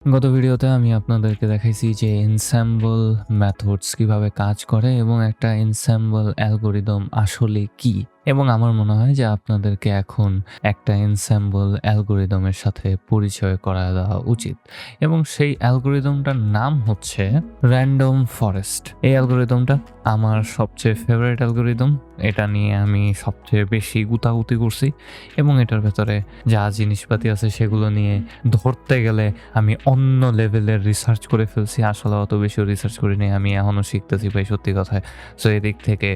গত ভিডিওতে আমি আপনাদেরকে দেখাইছি যে এনসেম্বল মেথডস কিভাবে কাজ করে এবং একটা এনসেম্বল অ্যালগরিদম আসলে কি, এবং আমার মনে হয় যে আপনাদেরকে এখন একটা এনসেম্বল অ্যালগরিদমের সাথে পরিচয় করায় দেওয়া উচিত। এবং সেই অ্যালগরিদমটার নাম হচ্ছে র্যান্ডম ফরেস্ট। এই অ্যালগরিদমটা আমার সবচেয়ে ফেভারিট অ্যালগরিদম। এটা নিয়ে আমি সবচেয়ে বেশি গুতাগুতি করছি এবং এটার ভেতরে যা জিনিসপাতি আছে সেগুলো নিয়ে ধরতে গেলে আমি অন্য লেভেলের রিসার্চ করে ফেলছি। আসলে অত বেশিও রিসার্চ করিনি, আমি এখনও শিখতেছি ভাই, সত্যি কথায়। সো এদিক থেকে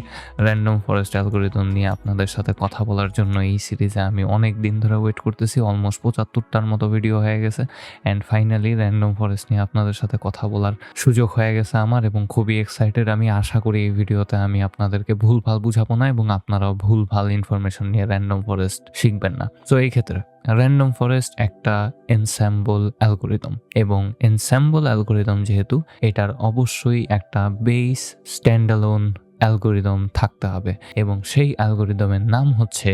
র্যান্ডম ফরেস্ট অ্যালগরিদম নিয়ে আপনাদের সাথে কথা বলার জন্য এই সিরিজে আমি অনেক দিন ধরে ওয়েট করতেছি। অলমোস্ট 75টার মতো ভিডিও হয়ে গেছে অ্যান্ড ফাইনালি র্যান্ডম ফরেস্ট নিয়ে আপনাদের সাথে কথা বলার সুযোগ হয়ে গেছে আমার, এবং খুবই এক্সাইটেড। আমি আশা করি এই ভিডিওতে আমি আপনাদেরকে ভুলভাল বুঝাবো না এবং আপনারাও ভুলভাল ইনফরমেশন নিয়ে র্যান্ডম ফরেস্ট শিখবেন না। সো এই ক্ষেত্রে র্যান্ডম ফরেস্ট একটা এনসেম্বল অ্যালগরিদম, এবং এনসেম্বল অ্যালগরিদম যেহেতু, এটার অবশ্যই একটা বেস স্ট্যান্ডঅ্যালোন অ্যালগরিদম থাকতে হবে, এবং সেই অ্যালগরিদমের নাম হচ্ছে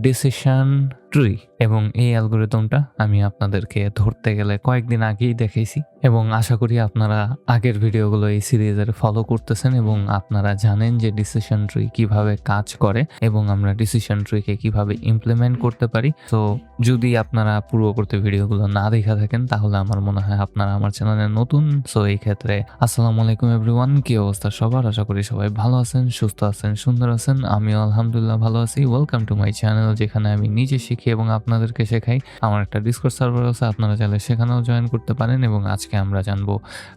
ডিসিশন ট্রি। এবং এই অ্যালগরিদমটা আমি আপনাদেরকে ধরতে গেলে কয়েকদিন আগেই দেখাইছি, এবং আশা করি আপনারা আগের ভিডিওগুলো এই সিরিজের ফলো করতেছেন এবং আপনারা জানেন যে ডিসিশন ট্রি কিভাবে কাজ করে এবং আমরা ডিসিশন ট্রিকে কিভাবে ইমপ্লিমেন্ট করতে পারি। তো যদি আপনারা পূর্ববর্তী ভিডিওগুলো না দেখা থাকেন তাহলে আমার মনে হয় আপনারা আমার চ্যানেলে নতুন। সো এই ক্ষেত্রে আসসালামু আলাইকুম এভরিওয়ান, কি অবস্থা সবার? আশা করি সবাই ভালো আছেন, সুস্থ আছেন, সুন্দর আছেন। আমিও আলহামদুলিল্লাহ ভালো আছি। ওয়েলকাম টু মাই চ্যানেল, যেখানে আমি নিজে শিখি এবং আপনাদেরকে শেখাই। আমার একটা ডিসকর্ড সার্ভার আছে, আপনারা চাইলে সেখানেও জয়েন করতে পারেন। এবং আজকে আমরা জানবো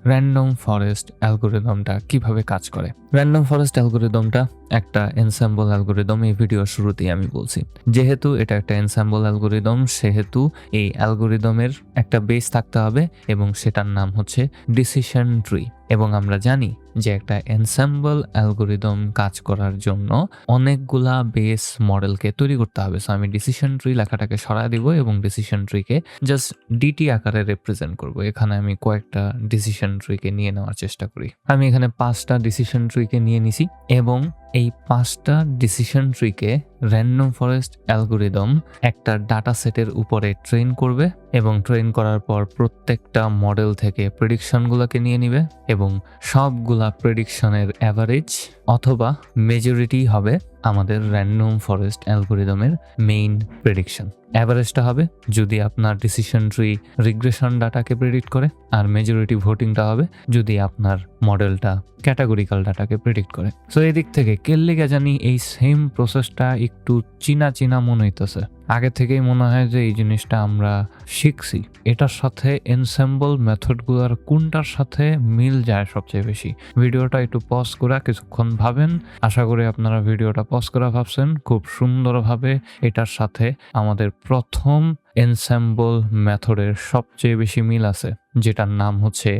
র্যান্ডম ফরেস্ট অ্যালগরিদমটা কিভাবে কাজ করে। র্যান্ডম ফরেস্ট অ্যালগরিদমটা একটা এনসেম্বল অ্যালগরিদম, এই ভিডিওর শুরুতেই আমি বলছি। যেহেতু এটা একটা এনসেম্বল অ্যালগরিদম, সেহেতু এই অ্যালগরিদমের একটা বেস থাকতে হবে এবং সেটার নাম হচ্ছে ডিসিশন ট্রি। এবং আমরা জানি যে একটা এনসেম্বল অ্যালগরিদম কাজ করার জন্য অনেকগুলা বেস মডেলকে তৈরি করতে হবে। সো আমি ডিসিশন ট্রি লেখাটাকে সরায় দিব এবং ডিসিশন ট্রিকে জাস্ট ডিটি আকারে রিপ্রেজেন্ট করব। এখানে আমি কয়েকটা ডিসিশন ট্রিকে নিয়ে নেওয়ার চেষ্টা করি। আমি এখানে 5টা ডিসিশন ট্রিকে নিয়ে নিছি এবং এই 5টা ডিসিশন ট্রিকে র্যান্ডম ফরেস্ট অ্যালগরিদম একটা ডাটা সেটের উপরে ট্রেন করবে, এবং ট্রেন করার পর প্রত্যেকটা মডেল থেকে প্রেডিকশনগুলোকে নিয়ে নিবে, এবং সবগুলা প্রেডিকশনের অ্যাভারেজ অথবা মেজরিটি হবে আমাদের র্যান্ডম ফরেস্ট অ্যালগরিদমের মেইন প্রেডিকশন। অ্যাভারেজটা হবে যদি আপনার ডিসিশন ট্রি রিগ্রেশন ডাটাকে প্রেডিক্ট করে, আর মেজরিটি ভোটিংটা হবে যদি আপনার মডেলটা ক্যাটাগরিক্যাল ডাটাকে প্রেডিক্ট করে। সো এদিক থেকে কেল্লিগা জানি এই সেম প্রসেসটা একটু চিনা মনে হইতেছে। আগে থেকেই মনে হয় যে এই জিনিসটা আমরা শিখছি। এটার সাথে এনসেম্বল মেথডগুলোর কোনটার সাথে মিল যায় সবচেয়ে বেশি? ভিডিওটা একটু পজ করে কিছুক্ষণ ভাবেন। আশা করি আপনারা ভিডিওটা পজ করে ভাবছেন। খুব সুন্দরভাবে এটার সাথে আমাদের প্রথম এনসেম্বল মেথডের সবচেয়ে বেশি মিল আছে, যেটার নাম হচ্ছে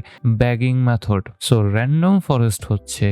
bagging method. So random forest হচ্ছে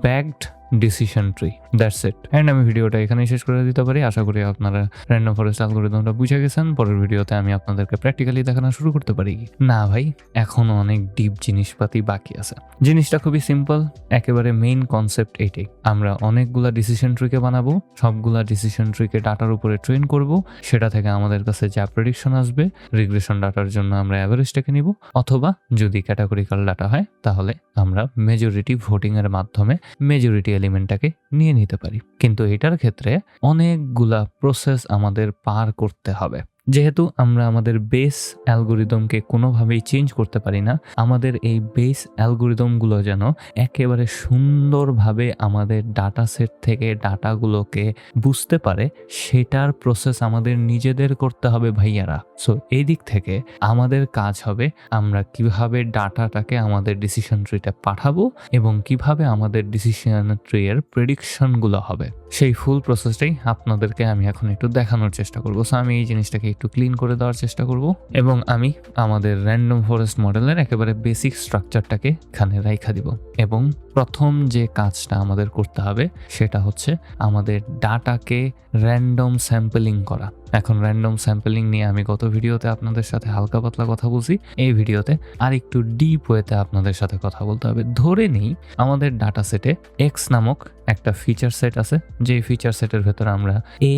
bagged decision tree, that's it. And আমি ভিডিওটা এখানেই শেষ করে দিতে পারি। আশা করি আপনারা র্যান্ডম ফরেস্ট অ্যালগরিদমটা বুঝে গেছেন। পরের ভিডিওতে আমি আপনাদেরকে প্র্যাকটিক্যালি দেখানো শুরু করতে পারি। না ভাই, এখনো অনেক ডিপ জিনিসপাতি বাকি আছে। জিনিসটা খুবই সিম্পল, একেবারে মেইন কনসেপ্ট এইটাই। আমরা অনেকগুলা ডিসিশন ট্রিকে বানাবো, সবগুলা ডিসিশন ট্রিকে ডাটার উপরে ট্রেন করব, সেটা থেকে আমাদের কাছে যা প্রেডিকশন আসবে, রিগ্রেশন ডাটার জন্য আমরা অ্যাভারেজটাকে নিব, অথবা যদি ক্যাটাগরিক্যাল ডাটা হয় তাহলে আমরা মেজরিটি ভোটিং এর মাধ্যমে মেজরিটি এলিমেন্টটাকে নিয়ে নিতে পারি। কিন্তু এটার ক্ষেত্রে অনেকগুলা প্রসেস আমাদের পার করতে হবে। যেহেতু আমরা আমাদের বেস অ্যালগরিদমকে কোনোভাবেই চেঞ্জ করতে পারি না, আমাদের এই বেস অ্যালগরিদমগুলো যেন একেবারে সুন্দরভাবে আমাদের ডাটা সেট থেকে ডাটাগুলোকে বুঝতে পারে, সেটার প্রসেস আমাদের নিজেদের করতে হবে ভাইয়ারা। সো এই দিক থেকে আমাদের কাজ হবে আমরা কিভাবে ডাটাটাকে আমাদের ডিসিশন ট্রিতে পাঠাবো এবং কিভাবে আমাদের ডিসিশন ট্রি এর প্রেডিকশনগুলো হবে, সেই ফুল প্রসেসটাই আপনাদেরকে আমি এখন একটু দেখানোর চেষ্টা করবো। সো আমি এই জিনিসটাকে একটু ক্লিন করে দেওয়ার চেষ্টা করব, এবং আমি আমাদের র্যান্ডম ফরেস্ট মডেলের একেবারে বেসিক স্ট্রাকচারটাকে এখানে রাইখা দিব। এবং প্রথম যে কাজটা আমাদের করতে হবে সেটা হচ্ছে আমাদের ডাটাকে র্যান্ডম স্যাম্পলিং করা। এখন র্যান্ডম স্যাম্পলিং নিয়ে আমি গত ভিডিওতে আপনাদের সাথে হালকা পাতলা কথা বলছি। এই ভিডিওতে আর একটু ডিপ ওয়েতে আপনাদের সাথে কথা বলতে হবে। ধরে নিই আমাদের ডাটা সেটে এক্স নামক একটা ফিচার সেট আছে, যে ফিচার সেটের ভেতরে আমরা এ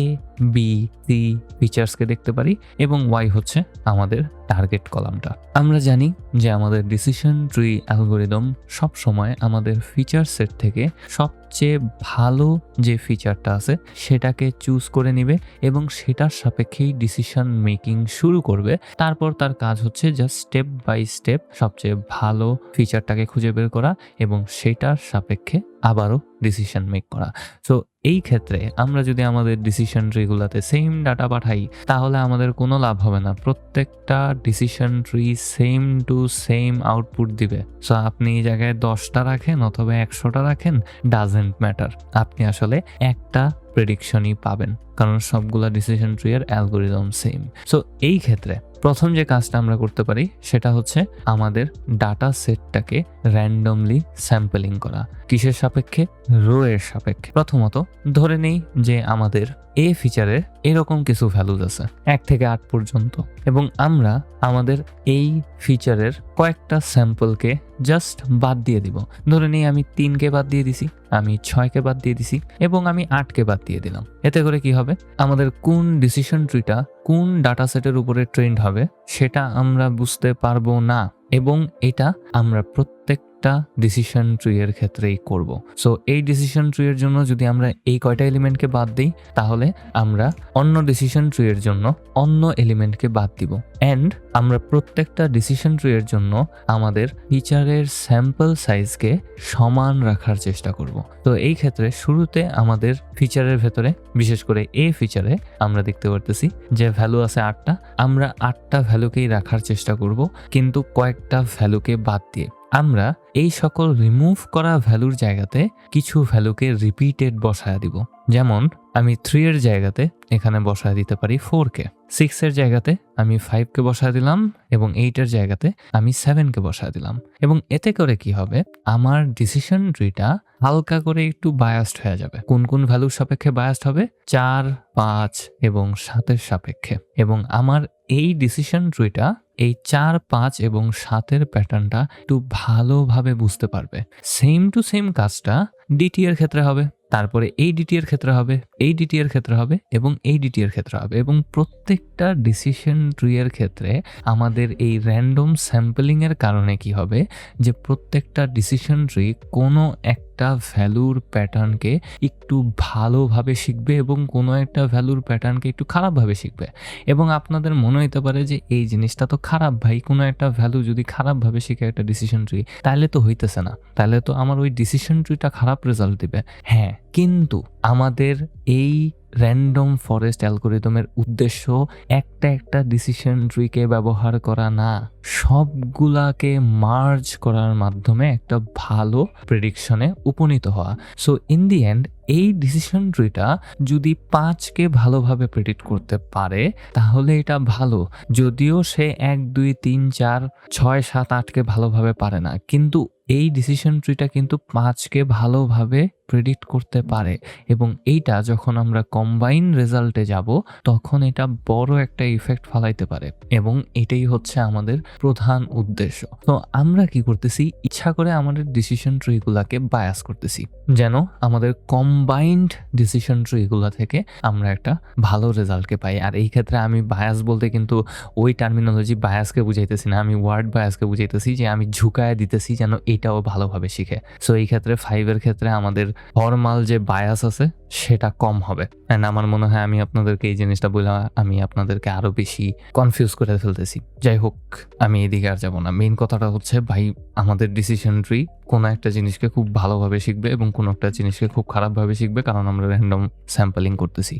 বি সি ফিচার্সকে দেখতে পারি, এবং ওয়াই হচ্ছে আমাদের টার্গেট কলামটা। আমরা জানি যে আমাদের ডিসিশন ট্রি অ্যালগরিদম সবসময় আমাদের ফিচার সেট থেকে সবচেয়ে ভালো যে ফিচারটা আছে সেটাকে চুজ করে নিবে এবং সেটার সাপেক্ষেই ডিসিশন মেকিং শুরু করবে। তারপর তার কাজ হচ্ছে জাস্ট স্টেপ বাই স্টেপ সবচেয়ে ভালো ফিচারটাকে খুঁজে বের করা এবং সেটার সাপেক্ষে আবারও ডিসিশন মেক করা। সো এই ক্ষেত্রে আমরা যদি আমাদের ডিসিশন ট্রিগুলোতে সেম ডাটা পাঠাই তাহলে আমাদের কোনো লাভ হবে না। প্রত্যেকটা decision tree same to same output দিবে। সো আপনি এই জায়গায় 10টা রাখেন অথবা 100টা রাখেন, ডাজেন্ট ম্যাটার, আপনি আসলে একটা প্রেডিকশনই পাবেন, কারণ সবগুলা ডিসিশন ট্রি এর অ্যালগোরিদম সেম। সো এই ক্ষেত্রে প্রথম যে কাজটা আমরা করতে পারি সেটা হচ্ছে আমাদের ডাটা সেটটাকে র্যান্ডমলি স্যাম্পলিং করা। কিসের সাপেক্ষে? রো এর সাপেক্ষে। প্রথমত ধরে নেই যে আমাদের এ ফিচারের এরকম কিছু ভ্যালুজ আছে 1 থেকে 8 পর্যন্ত, এবং আমরা আমাদের এই ফিচারের কয়েকটা স্যাম্পলকে জাস্ট বাদ দিয়ে দিব। ধরে নেই আমি 3কে বাদ দিয়ে দিছি, আমি 6কে বাদ দিয়ে দিছি এবং আমি 8কে বাদ দিয়ে দিলাম। এতে করে কি হবে? আমাদের কোন ডিসিশন ট্রিটা কোন ডাটা সেটের উপরে ট্রেন্ড হবে সেটা আমরা বুঝতে পারবো না, এবং এটা আমরা প্রত্যেকটা ডিসিশন ট্রি এর ক্ষেত্রেই করব। সো এই ডিসিশন ট্রি এর জন্য যদি আমরা এই কয়টা এলিমেন্টকে বাদ দিই তাহলে আমরা অন্য ডিসিশন ট্রি এর জন্য অন্য এলিমেন্টকে বাদ দিব, অ্যান্ড আমরা প্রত্যেকটা ডিসিশন ট্রি এর জন্য আমাদের ফিচারের স্যাম্পল সাইজকে সমান রাখার চেষ্টা করব। তো এই ক্ষেত্রে শুরুতে আমাদের ফিচারের ভেতরে, বিশেষ করে এ ফিচারে আমরা দেখতে পারতেছি যে ভ্যালু আছে 8টা, আমরা 8টা ভ্যালুকেই রাখার চেষ্টা করব, কিন্তু কয়েকটা ভ্যালুকে বাদ দিয়ে। আমরা এই সকল রিমুভ করা ভ্যালুর জায়গাতে কিছু ভ্যালুকে রিপিটেড বসায় দিব। যেমন আমি 3 এর জায়গাতে এখানে বসায় দিতে পারি 4কে, 6 এর জায়গাতে আমি 5কে বসায় দিলাম এবং 8 এর জায়গাতে আমি 7কে বসায় দিলাম। এবং এতে করে কি হবে? আমার ডিসিশন ট্রিটা হালকা করে একটু বায়াসড হয়ে যাবে। কোন কোন ভ্যালুর সাপেক্ষে বায়াসড হবে? 4, 5 এবং 7 সাপেক্ষে। এবং আমার এই ডিসিশন ট্রিটা এই 4, 5 এবং 7 প্যাটার্নটা একটু ভালোভাবে বুঝতে পারবে। সেম টু সেম কাজটা ডিটি এর ক্ষেত্রে হবে, তারপরে এই ডিটি এর ক্ষেত্রে হবে, এই ডিটি এর ক্ষেত্রে হবে এবং এই ডিটি এর ক্ষেত্রে হবে। এবং প্রত্যেকটা ডিসিশন ট্রি এর ক্ষেত্রে আমাদের এই র্যান্ডম স্যাম্পলিং এর কারণে কি হবে যে প্রত্যেকটা ডিসিশন ট্রি কোনো একটা ভ্যালুর প্যাটার্নকে একটু ভালোভাবে শিখবে এবং কোনো একটা ভ্যালুর প্যাটার্নকে একটু খারাপভাবে শিখবে। এবং আপনাদের মনে হতে পারে যে এই জিনিসটা তো খারাপ ভাই, কোনো একটা ভ্যালু যদি খারাপভাবে শিখে একটা ডিসিশন ট্রি তাহলে তো হইতেছে না, তাহলে তো আমার ওই ডিসিশন ট্রিটা খারাপ রেজাল্ট দিবে। হ্যাঁ, কিন্তু আমাদের এই র্যান্ডম ফরেস্ট অ্যালগরিদমের উদ্দেশ্য একটা ডিসিশন ট্রিকে ব্যবহার করা না, সবগুলাকে মার্জ করার মাধ্যমে একটা ভালো প্রেডিকশনে উপনীত হওয়া। সো ইন দি এন্ড এই ডিসিশন ট্রিটা যদি 5কে ভালোভাবে প্রেডিক্ট করতে পারে তাহলে এটা ভালো, যদিও সে 1, 2, 3, 4, 6, 7, 8কে ভালোভাবে পারে না, কিন্তু এই ডিসিশন ট্রিটা কিন্তু 5কে ভালোভাবে প্রেডিক্ট করতে পারে। এবং এইটা যখন আমরা কম্বাইন রেজাল্টে যাব তখন এটা বড় একটা ইফেক্ট ফালাইতে পারে, এবং এটাই হচ্ছে আমাদের প্রধান উদ্দেশ্য। তো আমরা কি করতেছি? ইচ্ছা করে আমাদের ডিসিশন ট্রিগুলাকে বায়াস করতেছি যেন আমাদের কম্বাইন্ড ডিসিশন ট্রিগুলা থেকে আমরা একটা ভালো রেজাল্টকে পাই। আর এই ক্ষেত্রে আমি বায়াস বলতে কিন্তু ওই টার্মিনোলজি বায়াসকে বুঝাইতেছি না, আমি ওয়ার্ড বায়াসকে বুঝাইতেছি যে আমি ঝুঁকায় দিতেছি যেন এটাও ভালোভাবে শিখে। সো এই ক্ষেত্রে 5-এর ক্ষেত্রে আমাদের ফর্মাল যে বায়াস আছে সেটা কম হবে। অ্যান্ড আমার মনে হয় আমি আপনাদেরকে এই জিনিসটা বলে আমি আপনাদেরকে আরো বেশি কনফিউজ করে ফেলতেছি। যাই হোক, আমি এদিকে আর যাবো না। মেইন কথাটা হচ্ছে ভাই, আমাদের ডিসিশন ট্রি কোনো একটা জিনিসকে খুব ভালোভাবে শিখবে এবং কোনো একটা জিনিসকে খুব খারাপভাবে শিখবে, কারণ আমরা র্যান্ডম স্যাম্পলিং করতেছি।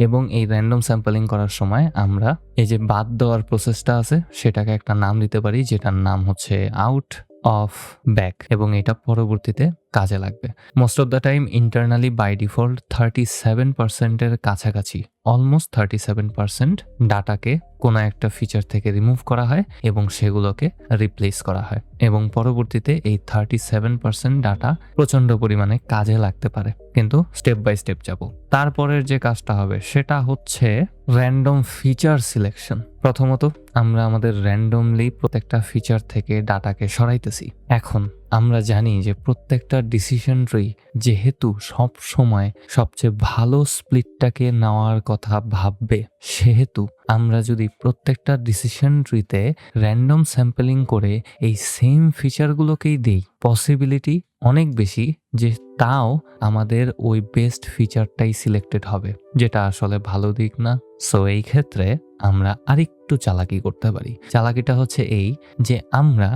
এবং এই র্যান্ডম স্যাম্পলিং করার সময় আমরা এই যে বাদ দেওয়ার প্রসেসটা আছে সেটাকে একটা নাম দিতে পারি, যেটার নাম হচ্ছে আউট অফ ব্যাক, এবং এটা পরবর্তীতে কাজে লাগবে। Most of the time internally by default 37%-এর কাছাকাছি, অলমোস্ট 37% ডাটাকে কোনো একটা ফিচার থেকে রিমুভ করা হয় এবং সেগুলোকে রিপ্লেস করা হয়, এবং পরবর্তীতে এই 37% ডাটা প্রচন্ড পরিমাণে কাজে লাগতে পারে। কিন্তু স্টেপ বাই স্টেপ যাব। তারপরের যে কাজটা হবে সেটা হচ্ছে র্যান্ডম ফিচার সিলেকশন। প্রথমত আমরা আমাদের র্যান্ডমলি প্রত্যেকটা ফিচার থেকে ডাটাকে সরাইতেছি। এখন আমরা জানি যে প্রত্যেকটা ডিসিশন ট্রি যেহেতু সব সময় সবচেয়ে ভালো স্প্লিটটাকে নেওয়ার কথা ভাববে, সেহেতু আমরা যদি প্রত্যেকটা ডিসিশন ট্রিতে র্যান্ডম স্যাম্পলিং করে এই সেম ফিচারগুলোকেই দিই, পসিবিলিটি অনেক বেশি যে তাও আমাদের ওই বেস্ট ফিচারটাই সিলেক্টেড হবে, যেটা আসলে ভালো দিক না। সো এই ক্ষেত্রে আমরা আরেকটু চালাকি করতে পারি। চালাকিটা হচ্ছে এই যে আমরা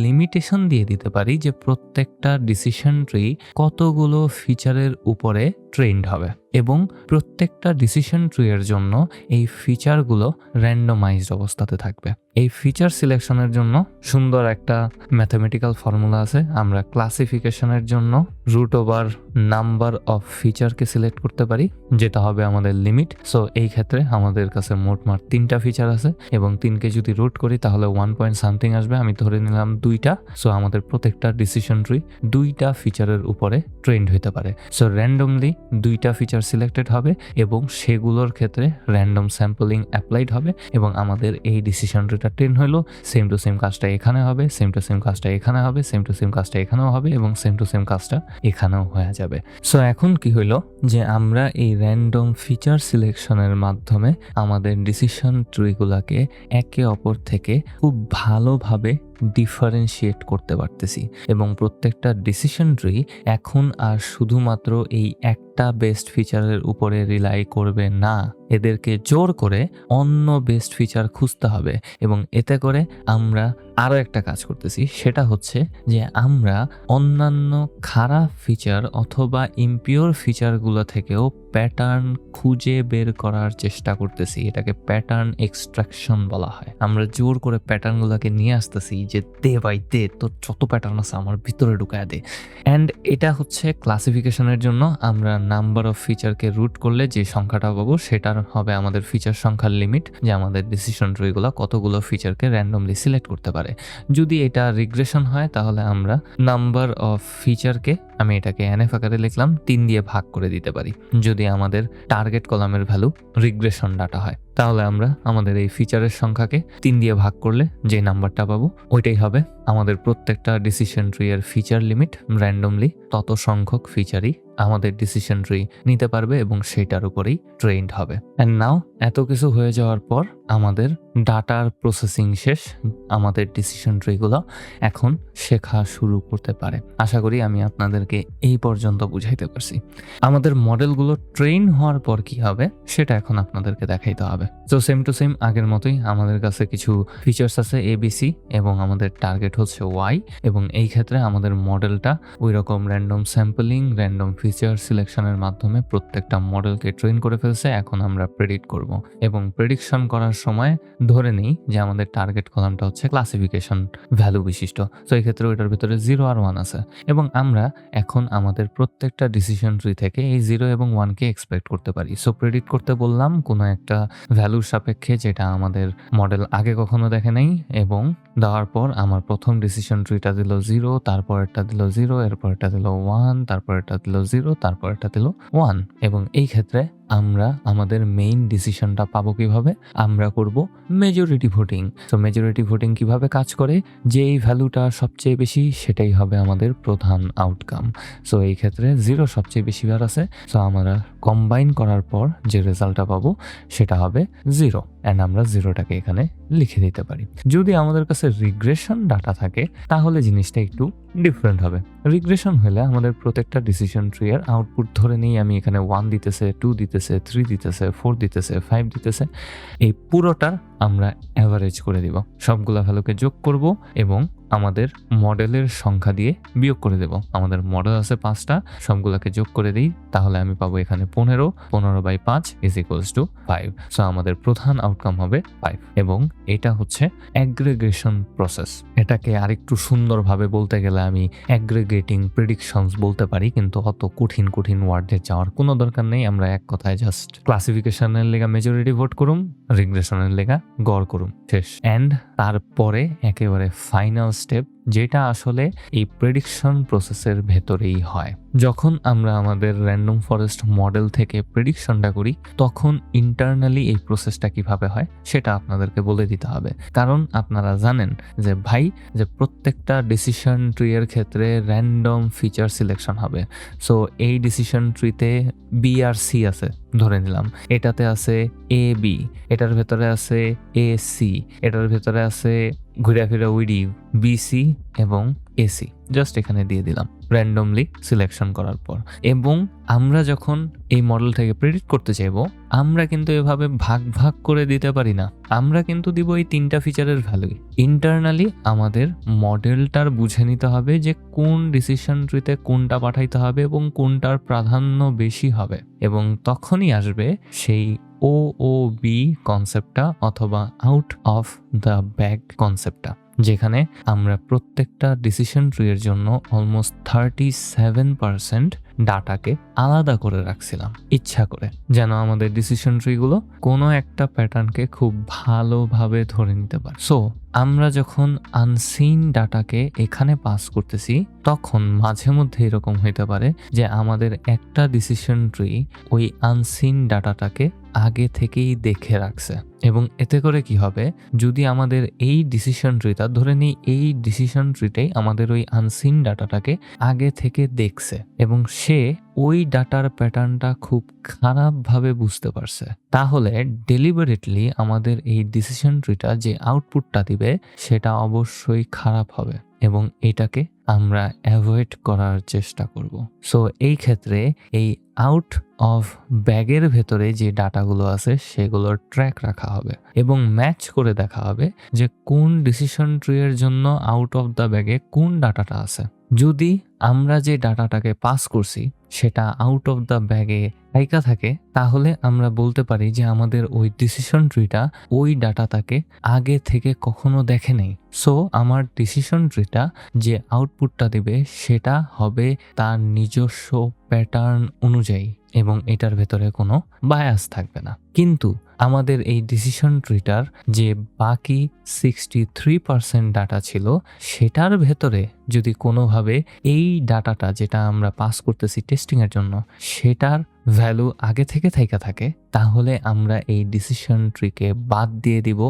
লিমিটেশন দিয়ে দিতে পারি যে প্রত্যেকটা ডিসিশন ট্রি কতগুলো ফিচারের উপরে ট্রেন্ড হবে, এবং প্রত্যেকটা ডিসিশন ট্রি এর জন্য এই ফিচারগুলো র্যান্ডমাইজড অবস্থাতে থাকবে। এই ফিচার সিলেকশনের জন্য সুন্দর একটা ম্যাথমেটিক্যাল ফর্মুলা আছে। আমরা ক্লাসিফিকেশনের জন্য রুট ওভার নাম্বার অফ ফিচারকে সিলেক্ট করতে পারি, যেটা হবে আমাদের লিমিট। সো এই ক্ষেত্রে আমাদের কাছে মোটমাট 3টা ফিচার আছে, এবং 3কে যদি রুট করি তাহলে 1 পয়েন্ট সামথিং আসবে। আমি ধরে নিলাম 2টা। সো আমাদের প্রত্যেকটা ডিসিশন ট্রি 2টা ফিচারের উপরে ট্রেন্ড হতে পারে। সো র্যান্ডমলি 2টা ফিচার সিলেক্টেড হবে এবং সেগুলোর ক্ষেত্রে র্যান্ডম স্যাম্পলিং অ্যাপ্লাইড হবে, এবং আমাদের এই ডিসিশন ট্রিটা ট্রেন হলো সেম টু সেম কাজটা এখানে হবে, সেম টু সেম কাজটা এখানে হবে, সেম টু সেম কাজটা এখানেও হবে, এবং সেম টু সেম কাজটা এখানেও হয়ে যাবে। সো এখন কি হইলো যে আমরা এই র্যান্ডম ফিচার সিলেকশনের মাধ্যমে আমাদের ডিসিশন ট্রিগুলোকে একে অপর থেকে খুব ভালোভাবে ডিফারেন্সিয়েট করতে পারতেছি, এবং প্রত্যেকটা ডিসিশন ট্রি এখন আর শুধুমাত্র এই একটা বেস্ট ফিচারের উপরে রিলাই করবে না, এদেরকে জোর করে অন্য বেস্ট ফিচার খুঁজতে হবে। এবং এতে করে আমরা আরও একটা কাজ করতেছি, সেটা হচ্ছে যে আমরা অন্যান্য খারাপ ফিচার অথবা ইমপিওর ফিচারগুলো থেকেও প্যাটার্ন খুঁজে বের করার চেষ্টা করতেছি। এটাকে প্যাটার্ন এক্সট্রাকশন বলা হয়। আমরা জোর করে প্যাটার্নগুলোকে নিয়ে আসতেছি যে দে ভাই দে, তোর যত প্যাটার্ন আছে আমার ভিতরে ঢুকায় দে। অ্যান্ড এটা হচ্ছে ক্লাসিফিকেশনের জন্য। আমরা নাম্বার অফ ফিচারকে রুট করলে যে সংখ্যাটা পাবো সেটার হবে আমাদের ফিচার সংখ্যার লিমিট, যে আমাদের ডিসিশন ট্রিগুলো কতগুলো ফিচারকে র্যান্ডমলি সিলেক্ট করতে পারে। যদি এটা রিগ্রেশন হয় তাহলে আমরা নাম্বার অফ ফিচারকে, আমি এটাকে এনএফ আকারে লিখলাম, 3 দিয়ে ভাগ করে দিতে পারি। যদি আমাদের টার্গেট কলামের ভ্যালু রিগ্রেশন ডাটা হয় তাহলে আমরা আমাদের এই ফিচারের সংখ্যাকে 3 দিয়ে ভাগ করলে যে নাম্বারটা পাবো ওইটাই হবে আমাদের প্রত্যেকটা ডিসিশন ট্রি এর ফিচার লিমিট। র্যান্ডমলি তত সংখ্যক ফিচারই আমাদের ডিসিশন ট্রি নিতে পারবে এবং সেটার উপরেই ট্রেন্ড হবে। অ্যান্ড নাও এত কিছু হয়ে যাওয়ার পর আমাদের ডাটার প্রসেসিং শেষ। আমাদের ডিসিশন ট্রিগুলো এখন শেখা শুরু করতে পারে। আশা করি আমি আপনাদেরকে এই পর্যন্ত বুঝাইতে পারছি। আমাদের মডেলগুলো ট্রেন হওয়ার পর কি হবে সেটা এখন আপনাদেরকে দেখাইতে হবে। তো সেম টু সেম আগের মতোই আমাদের কাছে কিছু ফিচার্স আছে ABC, এবং আমাদের টার্গেট হচ্ছে Y, এবং এই ক্ষেত্রে আমাদের মডেলটা ওই রকম র্যান্ডম স্যাম্পলিং, র্যান্ডম ফিচার সিলেকশনের মাধ্যমে প্রত্যেকটা মডেলকে ট্রেন করে ফেলছে। এখন আমরা প্রেডিক্ট করব, এবং প্রেডিকশন করার সময় ধরে নিই যে আমাদের টার্গেট কলামটা হচ্ছে ক্লাসিফিকেশন ভ্যালু বিশিষ্ট। তো এই ক্ষেত্রে ওইটার ভিতরে 0 আর 1 আছে, এবং আমরা এখন আমাদের প্রত্যেকটা ডিসিশন ট্রি থেকে এই 0 এবং 1কে এক্সপেক্ট করতে পারি। সো প্রেডিক্ট করতে বললাম কোনো একটা ভ্যালুর সাপেক্ষে যেটা আমাদের মডেল আগে কখনো দেখে নাই, এবং দেওয়ার পর আমার প্রথম ডিসিশন ট্রিটা দিল 0, তারপরেরটা দিল 0, এরপরেরটা দিল 1, তারপরেরটা দিল 0, তারপরেরটা দিল 1। এবং এই ক্ষেত্রে আমরা আমাদের মেইন ডিসিশনটা পাবো কিভাবে? আমরা করব মেজরিটি ভোটিং। তো মেজরিটি ভোটিং কিভাবে কাজ করে? যেই ভ্যালুটা সবচেয়ে বেশি সেটাই হবে আমাদের প্রধান আউটকাম। সো এই ক্ষেত্রে 0 সবচেয়ে বেশি বার আছে, সো আমরা কম্বাইন করার পর যে রেজাল্টটা পাবো সেটা হবে 0, অ্যান্ড আমরা 0টাকে এখানে লিখে দিতে পারি। যদি আমাদের কাছে রিগ্রেশন ডাটা থাকে তাহলে জিনিসটা একটু ডিফারেন্ট হবে। রিগ্রেশন হলে আমাদের প্রত্যেকটা ডিসিশন ট্রি এর আউটপুট ধরে নিই আমি এখানে 1 দিতেছে, 2 দিতেছে, 3 দিতেছে, 4 দিতেছে, 5 দিতেছে, এই পুরোটার আমরা অ্যাভারেজ করে দিব। সবগুলা ভ্যালুকে যোগ করব এবং আমাদের মডেলের সংখ্যা দিয়ে বিয়োগ করে দেব। আমাদের মডেল আছে 5টা, সবগুলাকে যোগ করে দিই তাহলে আমি পাবো এখানে 15, 15/5 = 5। সো আমাদের প্রধান আউটকাম হবে 5, এবং এটা হচ্ছে অ্যাগ্রিগেশন প্রসেস। এটাকে আরেকটু সুন্দরভাবে বলতে গেলে আমি অ্যাগ্রিগেটিং প্রেডিকশনস বলতে পারি, কিন্তু অত কঠিন কঠিন ওয়ার্ডে যাওয়ার কোনো দরকার নেই। আমরা এক কথায় জাস্ট ক্লাসিফিকেশনের লেগা মেজরিটি ভোট করুম, রিগ্রেশনের লেগা গড় করুম, শেষ। অ্যান্ড তারপরে একেবারে ফাইনাল স্টেপ, যেটা আসলে এই প্রেডিকশন প্রসেসের ভেতরেই হয়। যখন আমরা আমাদের র্যান্ডম ফরেস্ট মডেল থেকে প্রেডিকশনটা করি তখন ইন্টারনালি এই প্রসেসটা কিভাবে হয় সেটা আপনাদেরকে বলে দিতে হবে। কারণ আপনারা জানেন যে ভাই যে প্রত্যেকটা ডিসিশন ট্রি এর ক্ষেত্রে র্যান্ডম ফিচার সিলেকশন হবে। সো এই ডিসিশন ট্রিতে B আর C আছে, ধরে নিলাম। এটাতে আছে এ বি, এটার ভেতরে আছে এ সি, এটার ভেতরে আছে ঘুরে ফিরে ওইডি বি সি এবং এসি। জাস্ট এখানে দিয়ে দিলাম র্যান্ডমলি সিলেকশন করার পর। এবং আমরা যখন এই মডেল থেকে প্রেডিক্ট করতে চাইবো, আমরা কিন্তু এভাবে ভাগ ভাগ করে দিতে পারি না। আমরা কিন্তু দিব এই 3টা ফিচারের ভ্যালুই। ইন্টারনালি আমাদের মডেলটার বুঝে নিতে হবে যে কোন ডিসিশন ট্রিতে কোনটা পাঠাইতে হবে এবং কোনটার প্রাধান্য বেশি হবে, এবং তখনই আসবে সেই OOB কনসেপ্টটা অথবা আউট অফ দ্য ব্যাগ কনসেপ্টটা, যেখানে আমরা প্রত্যেকটা ডিসিশন ট্রি এর জন্য অলমোস্ট 37% ডাটাকে আলাদা করে রাখছিলাম ইচ্ছা করে, যেন আমাদের ডিসিশন ট্রিগুলো কোনো একটা প্যাটার্নকে খুব ভালোভাবে ধরে নিতে পারে। সো আমরা যখন আনসিন ডাটাকে এখানে পাস করতেছি, তখন মাঝে মধ্যে এরকম হইতে পারে যে আমাদের একটা ডিসিশন ট্রি ওই আনসিন ডাটাটাকে আগে থেকেই দেখে রাখছে। এবং এতে করে কি হবে, যদি আমাদের এই ডিসিশন ট্রিটা ধরে নিই, এই ডিসিশন ট্রিটাই আমাদের ওই আনসিন ডাটাটাকে আগে থেকে দেখছে এবং সে ওই ডাটার প্যাটার্নটা খুব খারাপভাবে বুঝতে পারছে, তাহলে ডেলিবারেটলি আমাদের এই ডিসিশন ট্রিটা যে আউটপুটটা দিবে সেটা অবশ্যই খারাপ হবে এবং এটাকে আমরা অ্যাভয়েড করার চেষ্টা করব। সো এই ক্ষেত্রে এই আউট অফ ব্যাগের ভেতরে যে ডাটাগুলো আছে সেগুলোর ট্র্যাক রাখা হবে এবং ম্যাচ করে দেখা হবে যে কোন ডিসিশন ট্রি এর জন্য আউট অফ দ্য ব্যাগে কোন ডাটাটা আছে। যদি আমরা যে ডাটাটাকে পাস করছি সেটা আউট অফ দ্য ব্যাগে লাইকা থাকে, তাহলে আমরা বলতে পারি যে আমাদের ওই ডিসিশন ট্রিটা ওই ডাটাটাকে আগে থেকে কখনো দেখে নেই। সো আমার ডিসিশন ট্রিটা যে আউটপুটটা দেবে সেটা হবে তার নিজস্ব প্যাটার্ন অনুযায়ী এবং এটার ভেতরে কোনো বায়াস থাকবে না। কিন্তু আমাদের এই ডিসিশন ট্রিটার যে বাকি 63% ডাটা ছিল সেটার ভেতরে যদি কোনোভাবে এই ডাটাটা যেটা আমরা পাস করতেছি টেস্টিং এর জন্য সেটার ভ্যালু আগে থেকে থাইকা থাকে, তাহলে আমরা এই ডিসিশন ট্রিকে বাদ দিয়ে দিব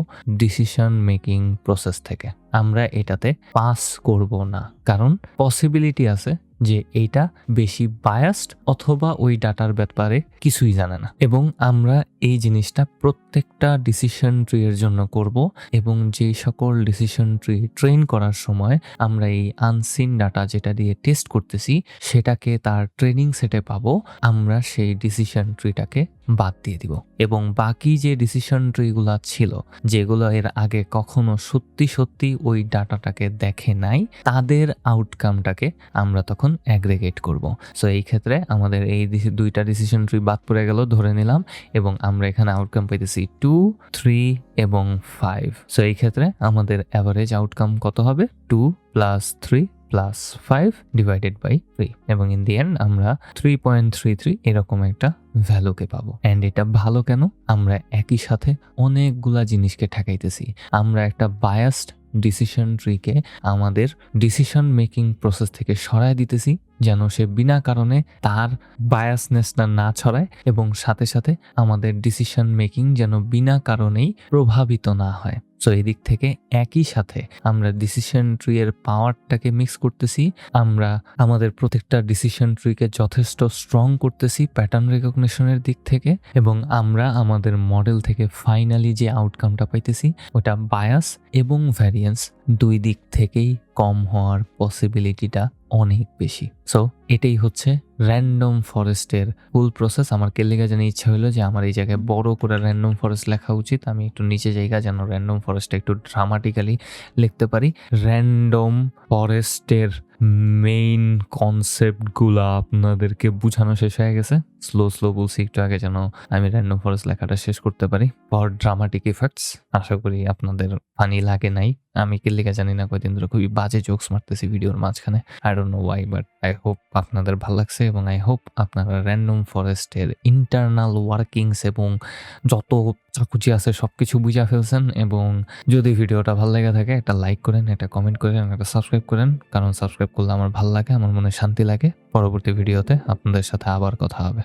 ডিসিশন মেকিং প্রসেস থেকে। আমরা এটাতে পাস করব না, কারণ পসিবিলিটি আছে যে এইটা বেশি বায়াসড অথবা ওই ডাটার ব্যাপারে কিছুই জানে না। এবং আমরা এই জিনিসটা প্রত্যেকটা ডিসিশন ট্রি এর জন্য করব এবং যে সকল ডিসিশন ট্রি ট্রেন করার সময় আমরা এই আনসিন ডাটা যেটা দিয়ে টেস্ট করতেছি সেটাকে তার ট্রেনিং সেটে পাবো, আমরা সেই ডিসিশন ট্রিটাকে বাদ দিয়ে দিব এবং বাকি যে ডিসিশন ট্রিগুলো ছিল যেগুলো এর আগে কখনো সত্যি সত্যি ওই ডাটাটাকে দেখে নাই, তাদের আউটকামটাকে আমরা তখন অ্যাগ্রিগেট করব। সো এই ক্ষেত্রে আমাদের এই 2টা ডিসিশন ট্রি বাদ পড়ে গেল ধরে নিলাম, এবং আমরা এখানে আউটকাম পাইতেছি 2, 3 এবং 5। সো এই ক্ষেত্রে আমাদের অ্যাভারেজ আউটকাম কত হবে? 2 + 3 + 5 ডিভাইডেড বাই 3, এবং ইন দি এন্ড আমরা 3.33 এরকম একটা ভ্যালুকে পাবো। অ্যান্ড এটা ভালো কেন? আমরা একই সাথে অনেকগুলা জিনিসকে ঠেকাইতেছি। আমরা একটা বায়াসড ডিসিশন ট্রিকে আমাদের ডিসিশন মেকিং প্রসেস থেকে সরায় দিতেছি, যেন সে বিনা কারণে তার বায়াসনেসটা না ছড়ায় এবং সাথে সাথে আমাদের ডিসিশন মেকিং যেন বিনা কারণেই প্রভাবিত না হয়। সো এদিক থেকে একই সাথে আমরা ডিসিশন ট্রি এর পাওয়ারটাকে মিক্স করতেছি, আমরা আমাদের প্রত্যেকটা ডিসিশন ট্রিকে যথেষ্ট স্ট্রং করতেছি প্যাটার্ন রেকগনিশনের দিক থেকে, এবং আমরা আমাদের মডেল থেকে ফাইনালি যে আউটকামটা পাইতেছি ওটা বায়াস এবং ভ্যারিয়েন্স দুই দিক থেকেই কম হওয়ার পসিবিলিটিটা অনেক বেশি। সো এটাই হচ্ছে র্যান্ডম ফরেস্টের ফুল প্রসেস। আমার কেলিগা জানি ইচ্ছা হলো যে আমার এই জায়গায় বড় করে র্যান্ডম ফরেস্ট লেখা উচিত, আমি একটু নিচে জায়গা যেন র্যান্ডম ফরেস্টটা একটু ড্রামাটিক্যালি লিখতে পারি। র্যান্ডম ফরেস্টের মেইন কনসেপ্টগুলা আপনাদেরকে বোঝানো শেষ হয়ে গেছে। স্লো বলছি একটু আগে, যেন আমি র্যান্ডম ফরেস্ট লেখাটা শেষ করতে পারি ফর ড্রামাটিক ইফেক্টস। আশা করি আপনাদের ফানি লাগে নাই। আমি কেলিগা জানি না, কয়দিন ধরে খুবই বাজে জোকস মারতেছি ভিডিওর মাঝখানে, I don't know Y, but I hope আপনাদের ভালো লাগছে এবং আই হোপ আপনারা র্যান্ডম ফরেস্টের ইন্টারনাল ওয়ার্কিংস এবং যত চাকুচি আছে সবকিছু বুঝা ফেলছেন। এবং যদি ভিডিওটা ভালো লেগে থাকে একটা লাইক করেন, একটা কমেন্ট করেন, একটা সাবস্ক্রাইব করেন, কারণ সাবস্ক্রাইব করলে আমার ভালো লাগে, আমার মনে শান্তি লাগে। পরবর্তী ভিডিওতে আপনাদের সাথে আবার কথা হবে।